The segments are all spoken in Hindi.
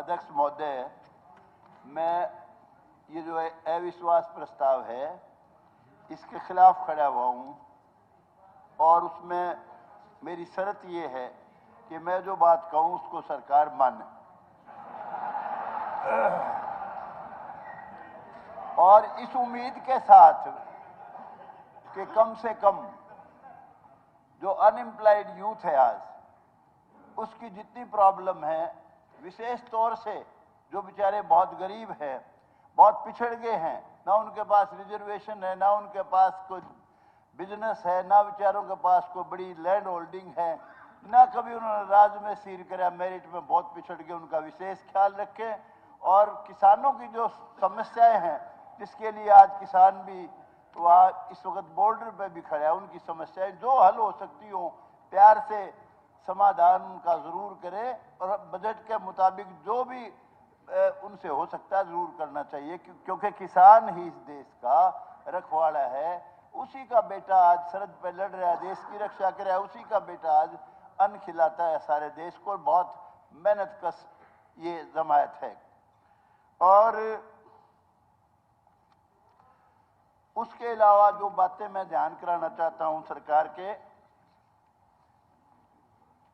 अध्यक्ष महोदय, मैं ये जो अविश्वास प्रस्ताव है इसके खिलाफ खड़ा हुआ हूँ और उसमें मेरी शर्त ये है कि मैं जो बात कहूँ उसको सरकार माने और इस उम्मीद के साथ कि कम से कम जो अनएम्प्लॉयड यूथ है आज उसकी जितनी प्रॉब्लम है, विशेष तौर से जो बेचारे बहुत गरीब हैं, बहुत पिछड़ गए हैं, ना उनके पास रिजर्वेशन है, ना उनके पास कोई बिजनेस है, ना बेचारों के पास कोई बड़ी लैंड होल्डिंग है, ना कभी उन्होंने राज में सीर करा, मेरिट में बहुत पिछड़ गए, उनका विशेष ख्याल रखें। और किसानों की जो समस्याएं हैं जिसके लिए आज किसान भी वहाँ इस वक्त बॉर्डर पे भी खड़ा है, उनकी समस्याएं जो हल हो सकती हो प्यार से समाधान उनका जरूर करें और बजट के मुताबिक जो भी उनसे हो सकता है जरूर करना चाहिए, क्योंकि किसान ही इस देश का रखवाला है। उसी का बेटा आज सरहद पे लड़ रहा है, देश की रक्षा कर रहा है, उसी का बेटा आज अन्न खिलाता है सारे देश को। बहुत मेहनत कश ये जमायत है। और उसके अलावा जो बातें मैं ध्यान कराना चाहता हूं सरकार के,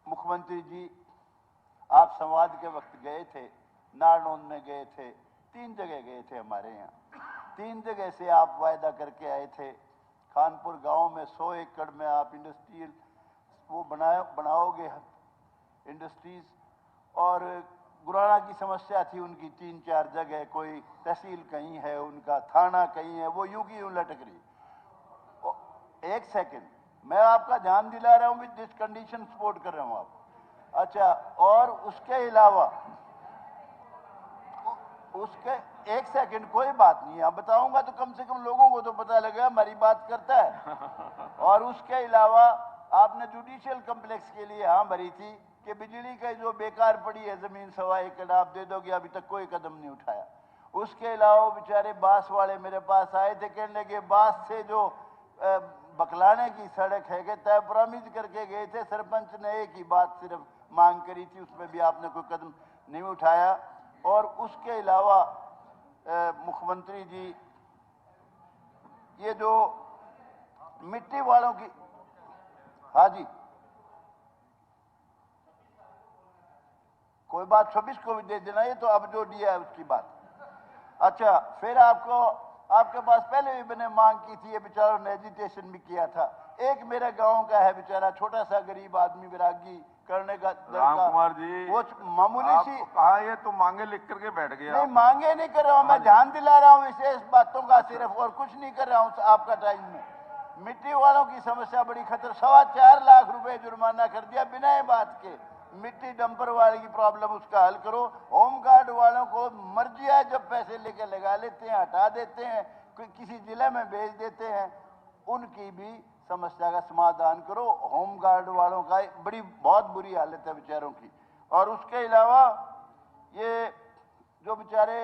मुख्यमंत्री जी आप संवाद के वक्त गए थे, नारनौंद में गए थे, 3 जगह गए थे हमारे यहाँ, 3 जगह से आप वायदा करके आए थे। खानपुर गांव में 100 एकड़ में आप इंडस्ट्रियल वो बनाओगे इंडस्ट्रीज, और गुराना की समस्या थी उनकी 3-4 जगह, कोई तहसील कहीं है, उनका थाना कहीं है, वो यूं की यूं लटक रही। एक सेकंड, मैं आपका ध्यान दिला रहा हूं, विद दिस कंडीशन सपोर्ट कर रहा हूं आप। अच्छा, और उसके अलावा उसके एक सेकंड, कोई बात नहीं, आप बताऊंगा तो कम से कम लोगों को तो पता लगेगा हमारी बात करता है। और उसके अलावा आपने जुडिशियल कम्प्लेक्स के लिए हाँ भरी थी कि बिजली का जो बेकार पड़ी है जमीन 1.25 एकड़ आप दे दोगे, अभी तक कोई कदम नहीं उठाया। उसके अलावा बेचारे बांस वाले मेरे पास आए थे, कहने लगे बांस से जो बकलाने की सड़क है कि तय प्रॉमिस करके गए थे, सरपंच ने एक ही बात सिर्फ मांग करी थी, उसमें भी आपने कोई कदम नहीं उठाया। और उसके अलावा मुख्यमंत्री जी ये जो मिट्टी वालों की, हाँ जी कोई बात 26 को भी दे देना, ये तो अब जो दिया है उसकी बात। अच्छा, फिर आपके पास पहले भी मैंने मांग की थी, ये बेचारों ने एजिटेशन भी किया था। एक मेरे गांव का है बेचारा छोटा सा गरीब आदमी, विरागी करने का राम कुमार जी, वो मामूली सी कहा, ये तो मांगे लिख करके बैठ गया। नहीं, मांगे नहीं कर रहा हूं, मैं ध्यान दिला रहा हूं विशेष बातों का सिर्फ, और कुछ नहीं कर रहा हूं आपका टाइम में। मिट्टी वालों की समस्या बड़ी खतर, 4.25 लाख रुपए जुर्माना कर दिया बिना बात के। मिट्टी डंपर वाले की प्रॉब्लम उसका हल करो। होम गार्ड वालों को मर्जी है, जब पैसे लेके लगा लेते हैं, हटा देते हैं, किसी जिले में भेज देते हैं, उनकी भी समस्या का समाधान करो। होम गार्ड वालों का बहुत बुरी हालत है बेचारों की। और उसके अलावा ये जो बेचारे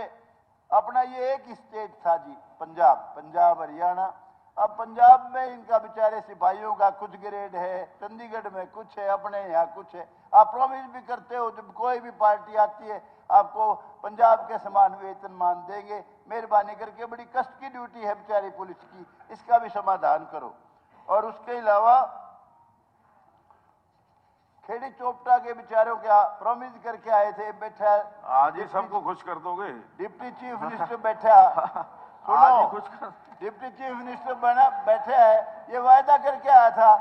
अपना ये एक स्टेट था जी, पंजाब हरियाणा, अब पंजाब में इनका बेचारे सिपाहियों का कुछ ग्रेड है, चंडीगढ़ में कुछ है, अपने यहाँ कुछ है। आप प्रॉमिस भी करते हो जब कोई भी पार्टी आती है आपको पंजाब के समान वेतनमान देंगे, मेहरबानी करके बड़ी कष्ट की ड्यूटी है बेचारी पुलिस की, इसका भी समाधान करो। और उसके अलावा खेड़ी चोपटा के बेचारों क्या प्रॉमिस करके आए थे, बैठा आज ही सबको खुश कर दोगे। डिप्टी चीफ मिनिस्टर बैठा आज ही खुश कर, डिप्टी चीफ मिनिस्टर बना बैठे है, ये वायदा करके आया था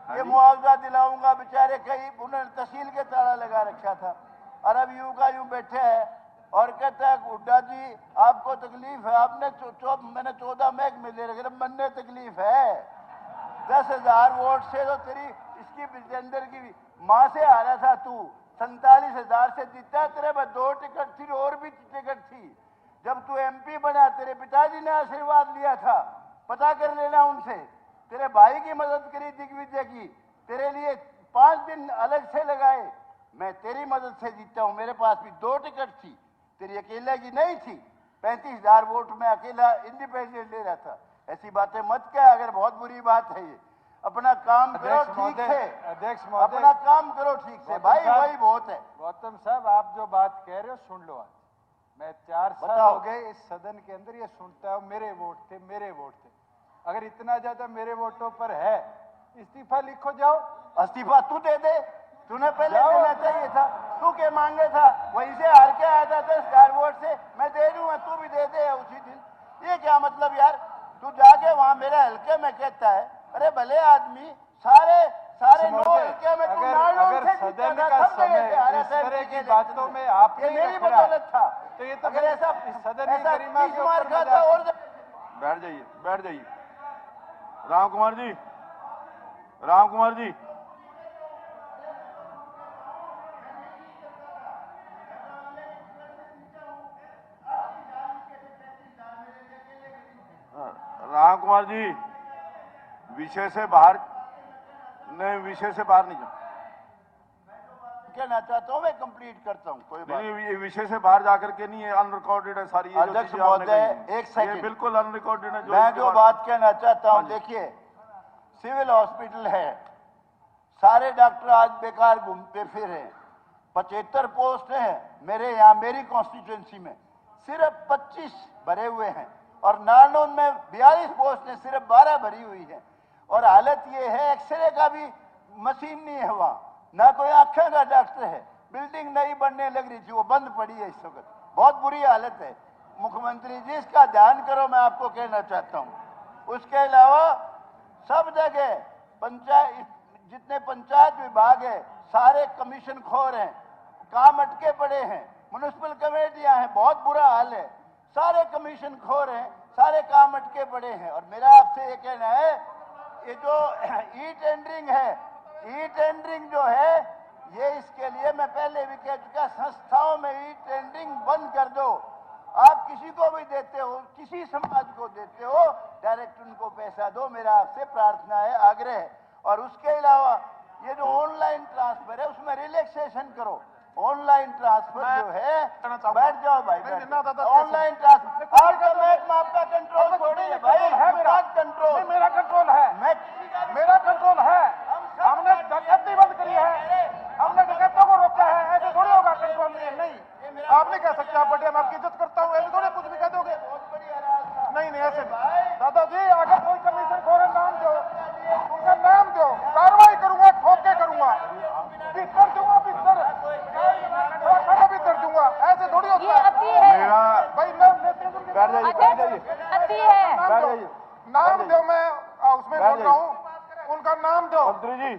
ये मुआवजा दिलाऊंगा, बेचारे कहीं उन्होंने तहसील के ताला लगा रखा था, और अब यूं का यूं बैठे है और कहता है हुड्डा जी आपको तकलीफ है, आपने मैंने 14 महकमे ले रखे, मनने तकलीफ है। 10,000 वोट से तो तेरी इसकी विजेंदर की माँ से आ रहा था तू, 47,000 से जीता, तेरे में 2 टिकट थी और भी टिकट थी। जब तू एमपी बना तेरे पिताजी ने आशीर्वाद लिया था, पता कर लेना उनसे। तेरे भाई की मदद करी दिग्विजय की, तेरे लिए 5 दिन अलग से लगाए, मैं तेरी मदद से जीता हूं। मेरे पास भी 2 टिकट थी, तेरी अकेले की नहीं थी। 35,000 वोट में अकेला इंडिपेंडेंट ले रहा था। ऐसी बातें मत कह अगर बहुत बुरी बात है ये। अपना काम करो अध्यक्ष ठीक महोदय, से, अध्यक्ष महोदय, अपना काम करो ठीक से गौतम भाई, साहब, वही बहुत है। गौतम साहब, आप जो बात कह रहे हो सुन लो। आज मैं 4 साल बताओ। हो गए इस सदन के अंदर, ये सुनता हूं मेरे वोट थे, मेरे वोट थे। अगर इतना ज्यादा मेरे वोटों पर है, इस्तीफा लिखो जाओ। इस्तीफा तू दे दे, तूने पहले जाओ। देना चाहिए था। तू के मांगे था, वहीं से हार के आया था 10,000 वोट से, मैं दे दूंगा, तू भी दे दे उसी दिन। ये क्या मतलब यार, तू जाके वहां मेरे हल्के में कहता है, अरे भले आदमी, सारे नो हल्के में तू अगर सदन का समय इस तरह की बातों में आप ये मेरी बदौलत था। तो ये तो अगर ऐसा सदन की गरिमा के मार ऊपर खाता और बैठ जाइए, बैठ जाइए। राम कुमार जी, राम कुमार जी, राम कुमार जी, विषय से बाहर नहीं, विषय से बाहर नहीं जाओ। कहना चाहता हूँ मैं कंप्लीट करता हूँ, कोई बात नहीं, ये विषय से बाहर जाकर के नहीं है, अनरिकॉर्डेड है सारी। ये जो अध्यक्ष चीजें आपने महोदय, कही हैं, एक सेकंड। ये बिल्कुल अनरिकॉर्डेड है। मैं जो बात कहना चाहता हूँ, देखिए सिविल हॉस्पिटल है, सारे डॉक्टर आज बेकार घूमते फिर हैं। 75 पोस्ट हैं मेरे यहाँ, मेरी कॉन्स्टिट्यूंसी में सिर्फ 25 भरे हुए हैं, और नारनौल में 42 पोस्ट हैं, सिर्फ 12 भरी हुई है। और हालत ये है, एक्सरे का भी मशीन नहीं है वहाँ, ना कोई आंखें का डॉक्टर है। बिल्डिंग नई बनने लग रही थी, वो बंद पड़ी है इस वक्त, बहुत बुरी हालत है। मुख्यमंत्री जी इसका ध्यान करो, मैं आपको कहना चाहता हूँ। उसके अलावा सब जगह पंचायत, जितने पंचायत विभाग है, सारे कमीशन खोर हैं, काम अटके पड़े हैं। म्युनिसिपल कमेटियां हैं, बहुत बुरा हाल है, सारे कमीशन खोर हैं, सारे काम अटके पड़े हैं। और मेरा आपसे ये कहना है, ये जो ई टेंडरिंग है, ई टेंडरिंग जो है, ये इसके लिए मैं पहले भी कह चुका, संस्थाओं में ई टेंडरिंग बंद कर दो। आप किसी को भी देते हो, किसी समाज को देते हो, डायरेक्ट उनको पैसा दो, मेरा आपसे प्रार्थना है, आग्रह है। और उसके अलावा ये जो ऑनलाइन ट्रांसफर है, उसमें रिलैक्सेशन करो। ऑनलाइन ट्रांसफर जो है, बैठ जाओ भाई, ऑनलाइन ट्रांसफर आपका कंट्रोल थोड़ी है भाई, कंट्रोल मेरा कंट्रोल है, मेरा कंट्रोल है। हमने डकैती बंद करी है, हमने डकैतों को रोका है, ऐसे थोड़ी होगा कंट्रोल नहीं। आप नहीं कह सकते, आप बड़े, मैं आपकी इज्जत करता हूँ, ऐसे थोड़ी कुछ भी कह दोगे। नहीं ऐसे दादाजी, अगर कोई कमीशन खोरे नाम दो, उनका नाम दो, कार्रवाई करूंगा, ठोक के करूंगा, बिस्तर दूंगा, बिस्तर बिस्तर दूंगा, ऐसे थोड़ी होता है। मेरा भाई बैठ जाइए, बैठ जाइए, नाम दो, मैं उसमें बोल रहा हूँ, उनका नाम दो, मंत्री जी,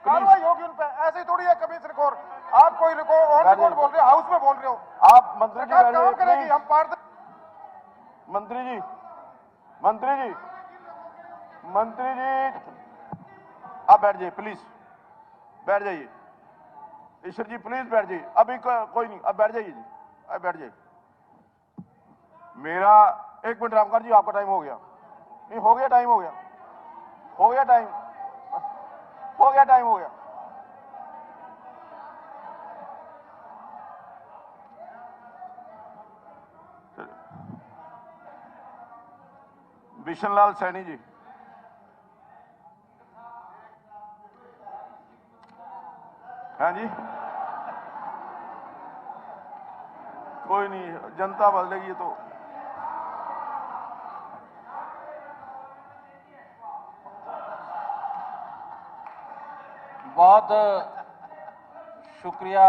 कार्रवाई होगी उन पे। ऐसे ही थोड़ी है कमीशन खोर, आप कोई ऑन रिकॉर्ड बोल रहे हो, हाउस में बोल रहे हो, आप मंत्री जी सरकार काम करेगी, हम पारदर्शी। मंत्री जी, मंत्री जी, मंत्री जी, आप बैठ जाइए प्लीज, बैठ जाइए। ईश्वर जी प्लीज बैठ जाइए, अभी कोई नहीं, अब बैठ जाइए जी, अब बैठ जाइए। मेरा 1 मिनट रामकर जी, आपका टाइम हो गया। नहीं हो गया, टाइम हो गया, हो गया टाइम, हो गया टाइम, हो गया। बिशन लाल सैनी जी, हाँ जी, कोई नहीं, जनता बदलेगी तो। बहुत शुक्रिया